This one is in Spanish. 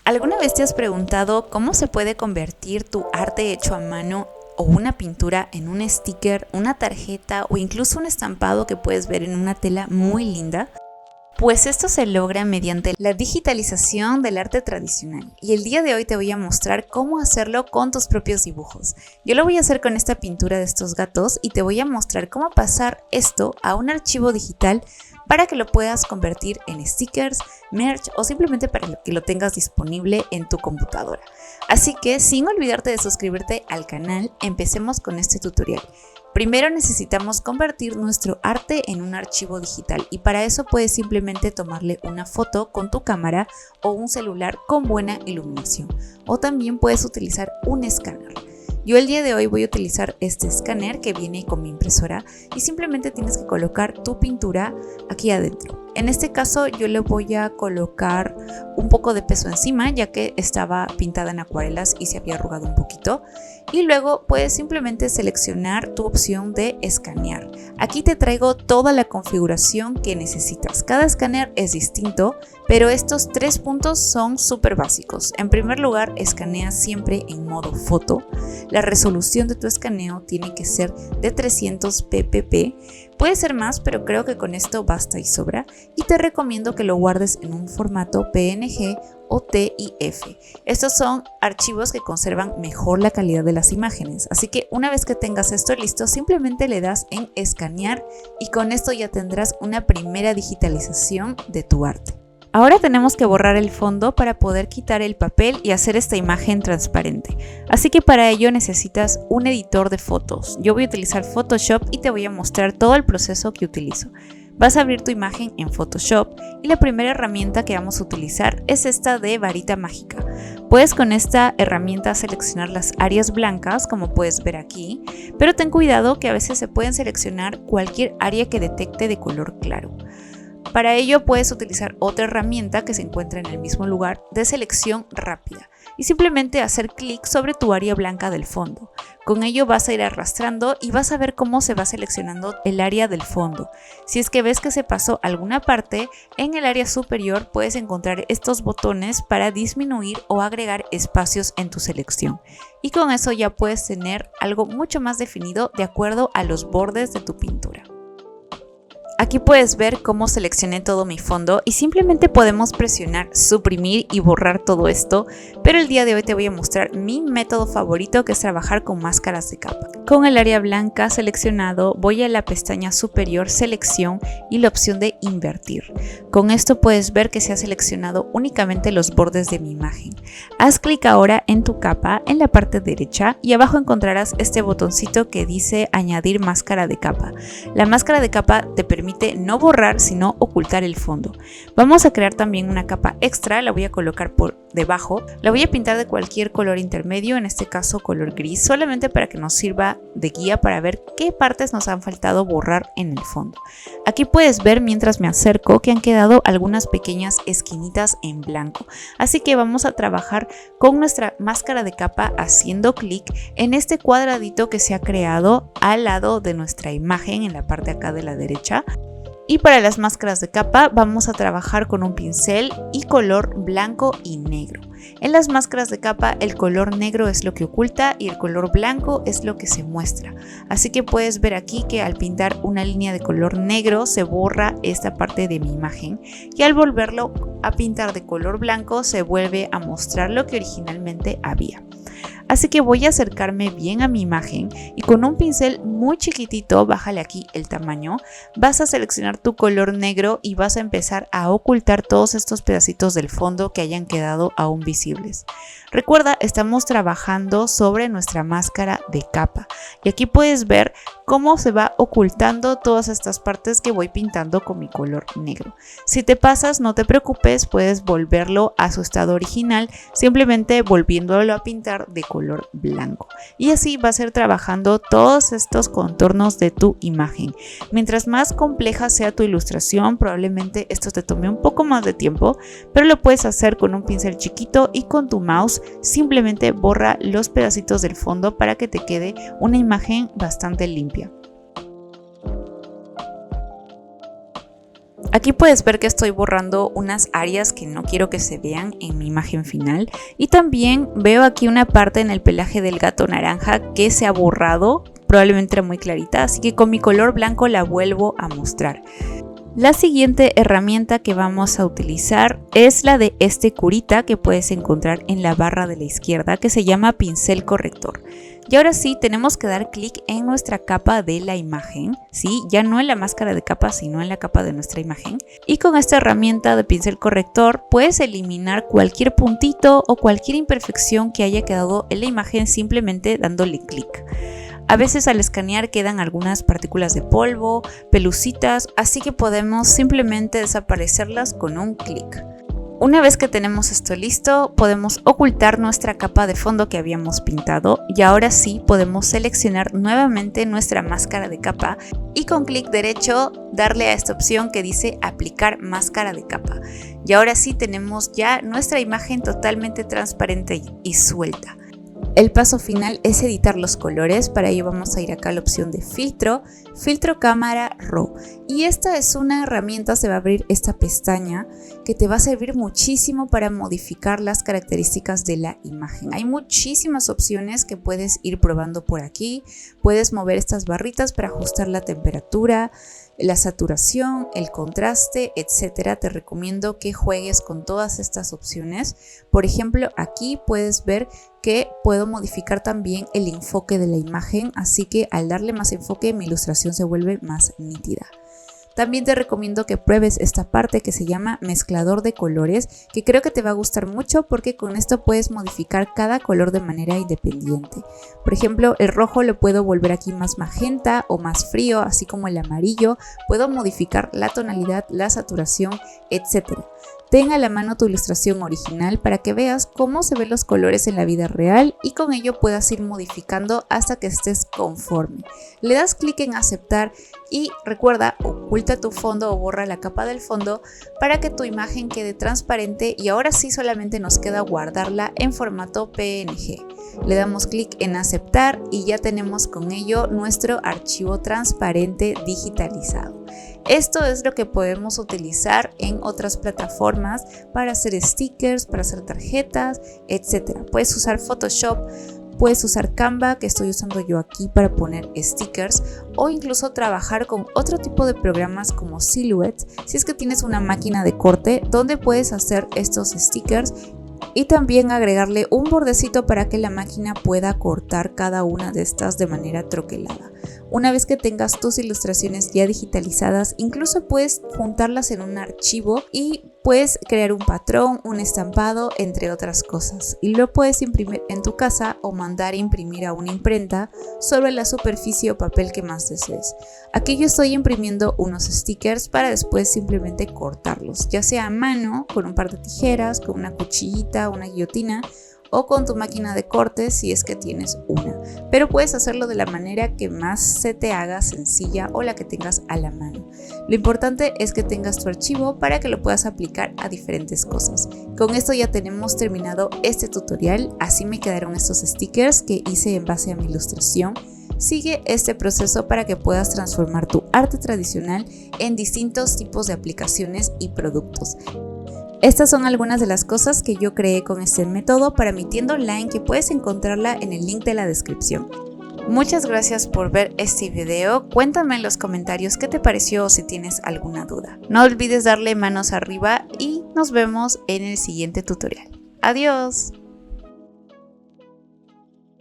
¿Alguna vez te has preguntado cómo se puede convertir tu arte hecho a mano o una pintura en un sticker, una tarjeta o incluso un estampado que puedes ver en una tela muy linda? Pues esto se logra mediante la digitalización del arte tradicional y el día de hoy te voy a mostrar cómo hacerlo con tus propios dibujos. Yo lo voy a hacer con esta pintura de estos gatos y te voy a mostrar cómo pasar esto a un archivo digital para que lo puedas convertir en stickers, merch o simplemente para que lo tengas disponible en tu computadora. Así que sin olvidarte de suscribirte al canal, empecemos con este tutorial. Primero necesitamos convertir nuestro arte en un archivo digital y para eso puedes simplemente tomarle una foto con tu cámara o un celular con buena iluminación o también puedes utilizar un escáner. Yo el día de hoy voy a utilizar este escáner que viene con mi impresora y simplemente tienes que colocar tu pintura aquí adentro. En este caso yo le voy a colocar un poco de peso encima ya que estaba pintada en acuarelas y se había arrugado un poquito. Y luego puedes simplemente seleccionar tu opción de escanear. Aquí te traigo toda la configuración que necesitas. Cada escáner es distinto, pero estos 3 puntos son súper básicos. En primer lugar, escanea siempre en modo foto. La resolución de tu escaneo tiene que ser de 300 ppp. Puede ser más, pero creo que con esto basta y sobra. Y te recomiendo que lo guardes en un formato PNG o TIFF. Estos son archivos que conservan mejor la calidad de las imágenes. Así que una vez que tengas esto listo, simplemente le das en escanear y con esto ya tendrás una primera digitalización de tu arte. Ahora tenemos que borrar el fondo para poder quitar el papel y hacer esta imagen transparente. Así que para ello necesitas un editor de fotos. Yo voy a utilizar Photoshop y te voy a mostrar todo el proceso que utilizo. Vas a abrir tu imagen en Photoshop y la primera herramienta que vamos a utilizar es esta de varita mágica. Puedes con esta herramienta seleccionar las áreas blancas como puedes ver aquí, pero ten cuidado que a veces se pueden seleccionar cualquier área que detecte de color claro. Para ello puedes utilizar otra herramienta que se encuentra en el mismo lugar de selección rápida y simplemente hacer clic sobre tu área blanca del fondo. Con ello vas a ir arrastrando y vas a ver cómo se va seleccionando el área del fondo. Si es que ves que se pasó alguna parte, en el área superior puedes encontrar estos botones para disminuir o agregar espacios en tu selección. Y con eso ya puedes tener algo mucho más definido de acuerdo a los bordes de tu pintura. Aquí puedes ver cómo seleccioné todo mi fondo y simplemente podemos presionar suprimir y borrar todo esto, pero el día de hoy te voy a mostrar mi método favorito que es trabajar con máscaras de capa. Con el área blanca seleccionado voy a la pestaña superior selección y la opción de invertir. Con esto puedes ver que se ha seleccionado únicamente los bordes de mi imagen. Haz clic ahora en tu capa en la parte derecha y abajo encontrarás este botoncito que dice añadir máscara de capa. La máscara de capa te permite no borrar sino ocultar el fondo. Vamos a crear también una capa extra, la voy a colocar por debajo, la voy a pintar de cualquier color intermedio, en este caso color gris, solamente para que nos sirva de guía para ver qué partes nos han faltado borrar en el fondo. Aquí puedes ver mientras me acerco que han quedado algunas pequeñas esquinitas en blanco, así que vamos a trabajar con nuestra máscara de capa haciendo clic en este cuadradito que se ha creado al lado de nuestra imagen en la parte acá de la derecha. Y para las máscaras de capa vamos a trabajar con un pincel y color blanco y negro. En las máscaras de capa el color negro es lo que oculta y el color blanco es lo que se muestra. Así que puedes ver aquí que al pintar una línea de color negro se borra esta parte de mi imagen y al volverlo a pintar de color blanco se vuelve a mostrar lo que originalmente había. Así que voy a acercarme bien a mi imagen y con un pincel muy chiquitito, bájale aquí el tamaño, vas a seleccionar tu color negro y vas a empezar a ocultar todos estos pedacitos del fondo que hayan quedado aún visibles. Recuerda, estamos trabajando sobre nuestra máscara de capa y aquí puedes ver cómo se va ocultando todas estas partes que voy pintando con mi color negro. Si te pasas, no te preocupes, puedes volverlo a su estado original, simplemente volviéndolo a pintar de color blanco. Y así vas a ir trabajando todos estos contornos de tu imagen. Mientras más compleja sea tu ilustración, probablemente esto te tome un poco más de tiempo, pero lo puedes hacer con un pincel chiquito y con tu mouse simplemente borra los pedacitos del fondo para que te quede una imagen bastante limpia. Aquí puedes ver que estoy borrando unas áreas que no quiero que se vean en mi imagen final, y también veo aquí una parte en el pelaje del gato naranja que se ha borrado, probablemente era muy clarita, así que con mi color blanco la vuelvo a mostrar. La siguiente herramienta que vamos a utilizar es la de este curita que puedes encontrar en la barra de la izquierda, que se llama pincel corrector. Y ahora sí, tenemos que dar clic en nuestra capa de la imagen, ¿sí? Ya no en la máscara de capa, sino en la capa de nuestra imagen. Y con esta herramienta de pincel corrector puedes eliminar cualquier puntito o cualquier imperfección que haya quedado en la imagen simplemente dándole clic. A veces al escanear quedan algunas partículas de polvo, pelucitas, así que podemos simplemente desaparecerlas con un clic. Una vez que tenemos esto listo, podemos ocultar nuestra capa de fondo que habíamos pintado y ahora sí podemos seleccionar nuevamente nuestra máscara de capa y con clic derecho darle a esta opción que dice aplicar máscara de capa. Y ahora sí tenemos ya nuestra imagen totalmente transparente y suelta. El paso final es editar los colores. Para ello vamos a ir acá a la opción de filtro, filtro cámara RAW, y esta es una herramienta, se va a abrir esta pestaña que te va a servir muchísimo para modificar las características de la imagen. Hay muchísimas opciones que puedes ir probando por aquí. Puedes mover estas barritas para ajustar la temperatura, la saturación, el contraste, etcétera. Te recomiendo que juegues con todas estas opciones. Por ejemplo, aquí puedes ver que puedo modificar también el enfoque de la imagen, así que al darle más enfoque mi ilustración se vuelve más nítida. También te recomiendo que pruebes esta parte que se llama mezclador de colores, que creo que te va a gustar mucho porque con esto puedes modificar cada color de manera independiente. Por ejemplo, el rojo lo puedo volver aquí más magenta o más frío, así como el amarillo. Puedo modificar la tonalidad, la saturación, etc. Ten a la mano tu ilustración original para que veas cómo se ven los colores en la vida real y con ello puedas ir modificando hasta que estés conforme. Le das clic en aceptar y recuerda, oculta tu fondo o borra la capa del fondo para que tu imagen quede transparente y ahora sí solamente nos queda guardarla en formato PNG. Le damos clic en aceptar y ya tenemos con ello nuestro archivo transparente digitalizado. Esto es lo que podemos utilizar en otras plataformas para hacer stickers, para hacer tarjetas, etc. Puedes usar Photoshop, puedes usar Canva, que estoy usando yo aquí para poner stickers, o incluso trabajar con otro tipo de programas como Silhouette, si es que tienes una máquina de corte donde puedes hacer estos stickers y también agregarle un bordecito para que la máquina pueda cortar cada una de estas de manera troquelada. Una vez que tengas tus ilustraciones ya digitalizadas, incluso puedes juntarlas en un archivo y puedes crear un patrón, un estampado, entre otras cosas. Y lo puedes imprimir en tu casa o mandar a imprimir a una imprenta sobre la superficie o papel que más desees. Aquí yo estoy imprimiendo unos stickers para después simplemente cortarlos, ya sea a mano, con un par de tijeras, con una cuchillita, una guillotina, o con tu máquina de corte si es que tienes una, pero puedes hacerlo de la manera que más se te haga sencilla o la que tengas a la mano. Lo importante es que tengas tu archivo para que lo puedas aplicar a diferentes cosas. Con esto ya tenemos terminado este tutorial, así me quedaron estos stickers que hice en base a mi ilustración. Sigue este proceso para que puedas transformar tu arte tradicional en distintos tipos de aplicaciones y productos. Estas son algunas de las cosas que yo creé con este método para mi tienda online, que puedes encontrarla en el link de la descripción. Muchas gracias por ver este video. Cuéntame en los comentarios qué te pareció o si tienes alguna duda. No olvides darle manos arriba y nos vemos en el siguiente tutorial. ¡Adiós!